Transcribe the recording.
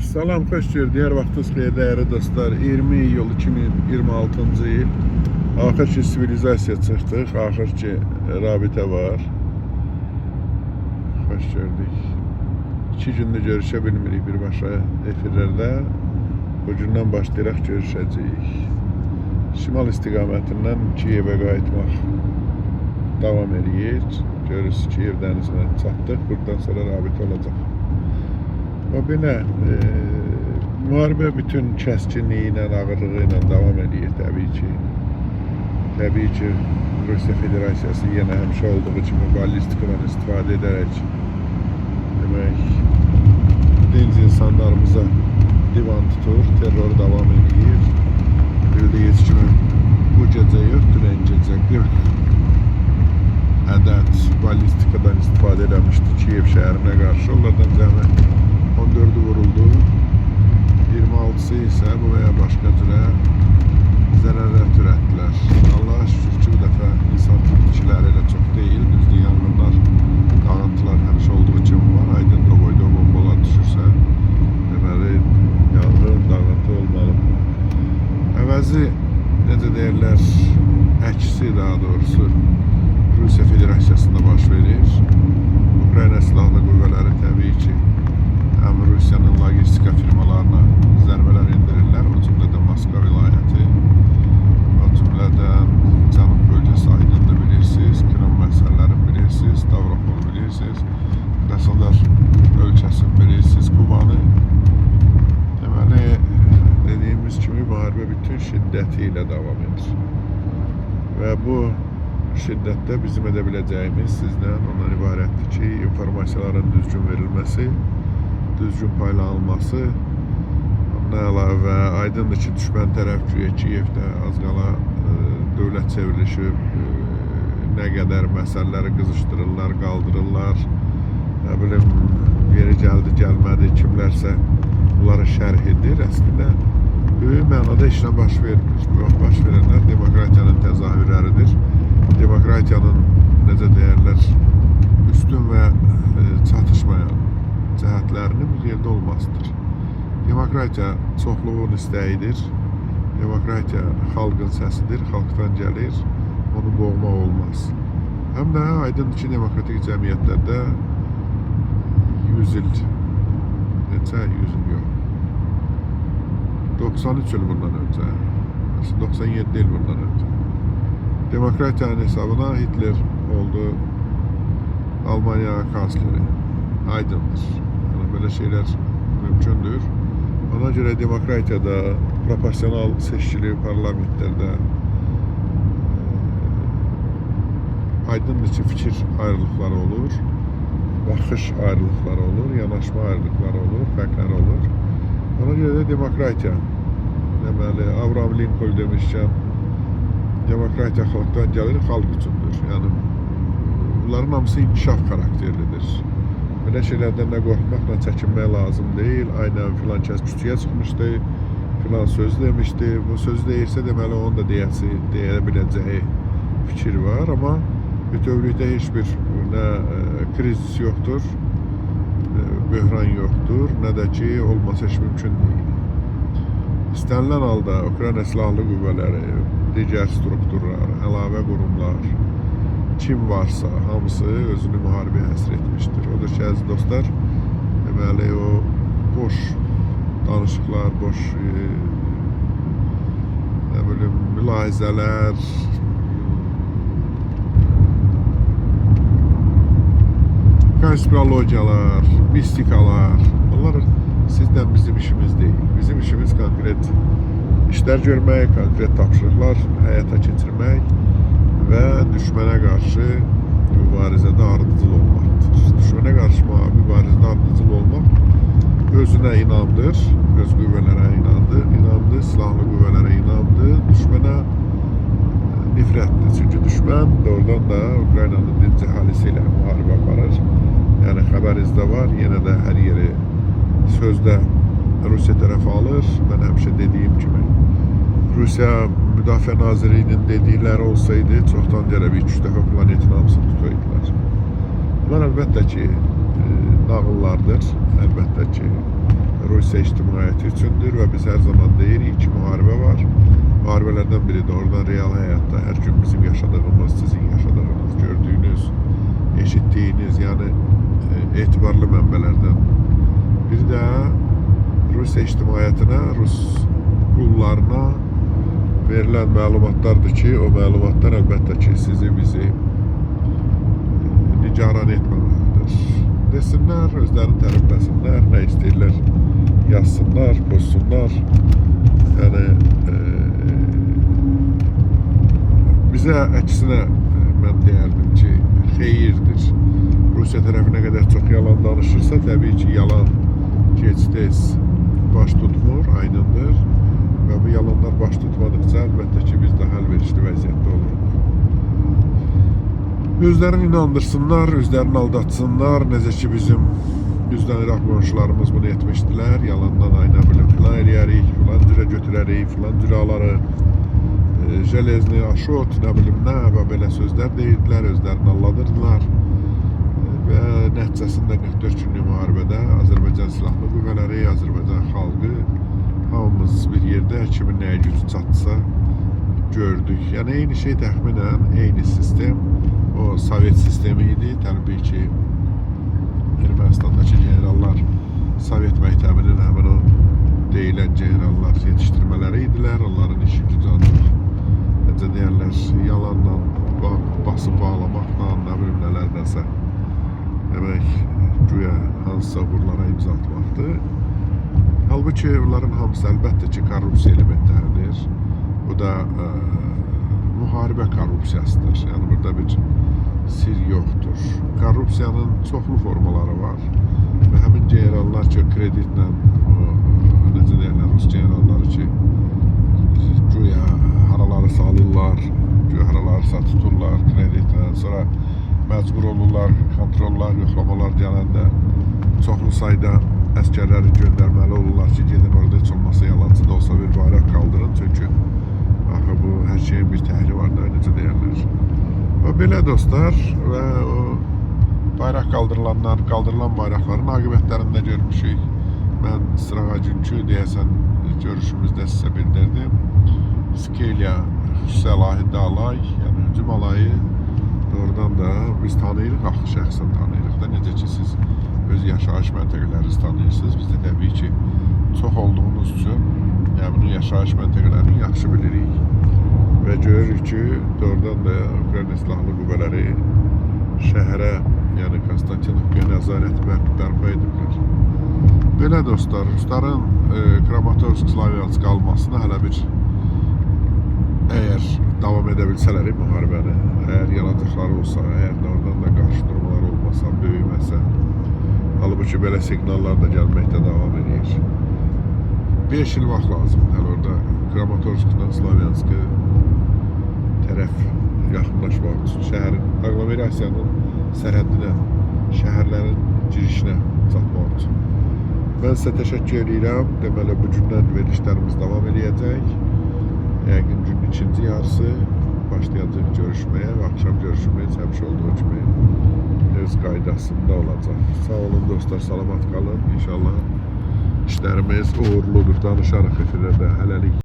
Salam, xoş gördük. Hər vaxtınız xeyir, dəyərli dostlar. 20 iyul 2026-cı il. Axır ki, sivilizasiya çıxdıq. Axır ki, rabitə var. Xoş gördük. 2 gündür görüşə bilmirik birbaşa efirlərdə. Bugündən başlayaraq görüşəcəyik. Şimal istiqamətindən Kiyevə qayıtmaq davam edir. Görürsünüz, Kiyev dənizinə çatdıq. Buradan sonra rabitə olacaq. O belə müharibə bütün kəskinliyi ilə, ağırlığı ilə davam edir təbii ki. Təbii ki, Rusiya Federasiyası yenə həmişə olduğu kimi ballistikadan istifadə edərək demək, dinc insanlarımıza divan tutur, terror davam edir. Bildiyiniz kimi bu gecə yox, dünən gecə 40 ədəd ballistikadan istifadə edilmişdi Kiyev şəhərinə qarşı. Onlardan cəmi 14'ü vuruldu. 26'sı ise bu veya başka türe zərərlər törətdilər. Allah'a şükür ki, bu dəfə insan itkiləri elə çox deyil. Düzdür, yanğınlar, dağıntılar həmişə olduğu kimi var. Aydın da boyda bombalar düşürsə, deməli, yanğın, dağıntı olmalı. Əvəzi, necə deyirlər, əksi daha doğrusu Rusiya Federasiyasında baş verir. Ukrayna Silahlı Qüvvələri təbii ki, həm Rusiyanın logistika firmalarına zərbələr indirirlər, o cümlədən Moskva vilayəti, o cümlədən Cənub bölgəsi Aydın'da bilirsiniz, Kırım məsələlərini bilirsiniz, Stavropol bilirsiniz, Krasnodar ölkəsini bilirsiniz, Kubanı. Deməli, dediyimiz kimi müharibə bütün şiddəti ilə davam edir. Və bu şiddətdə bizim edə biləcəyimiz sizdən ondan ibarətdir ki, informasiyaların düzgün verilməsi, düzgün paylanılması, ondan əlavə aydındır ki, düşmən tərəf Kiyevdə az qala dövlət çevrilişi nə qədər məsələləri qızışdırırlar, qaldırırlar, nə bilim, yeri gəldi, gəlmədi, kimlərsə bunları şərh edir. Əslində, böyük mənada işlə baş vermir. Baş verənlər demokratiyanın təzahürləridir. Demokratiyanın, necə deyərlər, üstün və çatışmayan cəhətlərinin bir yerdə olmasıdır. Demokratiya çoxluğun istəyidir. Demokratiya xalqın səsidir, xalqdan gəlir, onu boğmaq olmaz. Həm də aydındır ki, demokratik cəmiyyətlərdə 100 il, neçə 100 il yox, 93 il bundan öncə, 97 il bundan öncə. Demokratiyanın hesabına Hitler oldu Almanya kansleri. Aydındır. Yani böyle şeyler mümkündür. Ona göre demokratiyada, proporsional seçkili parlamentlerde aydındır ki, fikir ayrılıkları olur, baxış ayrılıkları olur, yanaşma ayrılıkları olur, fərqlər olur. Ona göre de demokratiya, deməli, Abraham Lincoln demişkən, demokratiya xalqdan gəlir, xalq üçündür. Yəni, bunların hamısı inkişaf karakterlidir. Belə şeylərdən nə qorxmaq, nə çəkinmək lazım deyil. Aynən filan kəs küçüyə çıxmışdı, filan söz demişdi. Bu söz deyirsə, deməli, onun da deyə biləcəyi fikir var. Amma bütövlükdə heç bir nə krizis yoxdur, böhran yoxdur, nə də ki, olması heç mümkün deyil. İstənilən halda Ukrayna Silahlı Qüvvələri, digər strukturlar, əlavə qurumlar, kim varsa hamısı özünü müharibəyə həsr etmişdir. Odur ki, əziz dostlar, deməli, o boş danışıqlar, boş nə bilim, mülahizələr, konspirologiyalar, mistikalar, onlar sizdən bizim işimiz deyil. Bizim işimiz konkret işlər görmək, konkret tapşırıqlar həyata keçirmək və düşmənə qarşı mübarizədə ardıcıl olmaqdır. Düşmənə qarşı mübarizədə ardıcıl olmaq özünə inandır, öz qüvvələrə inandı, silahlı qüvvələrə inandı, düşmənə nifrətdir. Çünki düşmən doğrudan da Ukraynanın dinc əhalisi ilə müharibə aparır. Yəni xəbərinizdə var, yenə də hər yeri sözdə Rusiya tərəfi alır. Mən həmişə dediyim kimi, Rusiya Müdafiə Nazirliyinin dedikləri olsaydı, çoxdan deyərəm 2-3 dəfə planetin hamısını tutaydılar. Bunlar əlbəttə ki, nağıllardır. Əlbəttə ki, Rusiya Rusiya ictimaiyyəti üçündür və biz hər zaman deyirik ki, müharibə var. Müharibələrdən biri də oradan real həyatda hər gün bizim yaşadığımız, sizin yaşadığınız, gördüyünüz, eşitdiyiniz, yəni etibarlı mənbələrdən. Bir də Rusiya ictimaiyyətinə, Rus qullarına verilən məlumatlardır ki, o məlumatlar əlbəttə ki, sizi, bizi nigaran etməməlidir. Desinlər, özlərini tərifləsinlər, nə istəyirlər, yazsınlar, pozsunlar. Yəni, bizə əksinə mən deyərdim ki, xeyirdir. Rusiya tərəfi nə qədər çox yalan danışırsa, təbii ki, yalan gec-tez baş tutmur, aydındır. Və bu yalanlar baş tutmadıqca, əlbəttə ki, biz də əlverişli vəziyyətdə oluruq. Özlərini inandırsınlar, özlərini aldatsınlar. Necə ki, bizim bizdən İraq qonşularımız bunu etmişdilər. Yalandan ayna bilim, filan eləyərik, filan cürə götürərik, filan cürə alarıq. Jelezni, aşot, nə bilim nə və belə sözlər deyirdilər, özlərini alladırdılar. Və nəticəsində 44 günlük müharibədə Azərbaycan Silahlı Qüvvələri, Azərbaycan xalqı hamımız bir yerdə kimin nəyə gücü çatsa gördük. Yəni eyni şey təxminən, eyni sistem o Sovet sistemi idi. Təbii ki, Ermənistandakı generallar Sovet məktəbinin həmin o deyilən generallar yetişdirmələri idilər. Onların işi gücü ancaq necə deyərlər, yalanla, basıb bağlamaqla, nə bilim nələrdənsə demək, güya hansısa uğurlara imza atmaqdır. Halbuki bunların hamısı əlbəttə ki, korrupsiya elementləridir. Bu da müharibə korrupsiyasıdır. Yəni burada bir sir yoxdur. Korrupsiyanın çoxlu formaları var və həmin generallar ki, kreditlə, necə deyirlər, Rus generalları ki, güya haraları salırlar, güya haraları tuturlar kreditlə, sonra məcbur olurlar, kontrollar, yoxlamalar gələndə çoxlu sayda əskərləri göndərməli olurlar ki, gedin orada heç olmasa yalancı da olsa bir bayraq qaldırın. Çünki axı bu hər şeyin bir təhri var da, necə deyərlər. Və belə dostlar, və o bayraq qaldırılan bayraqların aqibətlərində görmüşük. Mən sırağa günkü deyəsən görüşümüzdə sizə bildirdim. Skeliya Səlahidə alay, yəni hücum alayı. Oradan da biz tanıyırıq, axı şəxsən tanıyırıq da. Necə ki, siz öz yaşayış məntəqələrinizi tanıyırsınız. Biz də təbii ki, çox olduğumuz üçün yəni yaşayış məntəqələrini yaxşı bilirik. Və görürük ki, oradan da Ukrayna Silahlı Qüvvələri şəhərə, yəni Konstantinovkaya nəzarəti bərpa ediblər. Belə dostlar, Rusların Kramatorsk, Slavyansk almasına hələ bir əgər davam edə bilsələr müharibəni, əgər yanacaqları olsa, əgər də oradan da qarşı durmalar olmasa, böyüməsə, halbuki belə siqnallar da gəlməkdə davam edir. 5 il vaxt lazımdır hələ orada Kramatorskdan Slavyanskı tərəf yaxınlaşmaq üçün, şəhərin, aglomerasiyanın sərhəddinə, şəhərlərin girişinə çatmaq üçün. Mən sizə təşəkkür edirəm. Deməli, bugündən verilişlərimiz davam edəcək. Yəqin günün ikinci yarısı başlayacaq görüşməyə və axşam görüşümüz həmişə olduğu kimi öz qaydasında olacaq. Sağ olun dostlar, salamat qalın. İnşallah işlərimiz uğurludur. Danışarıq efirdə. Hələlik.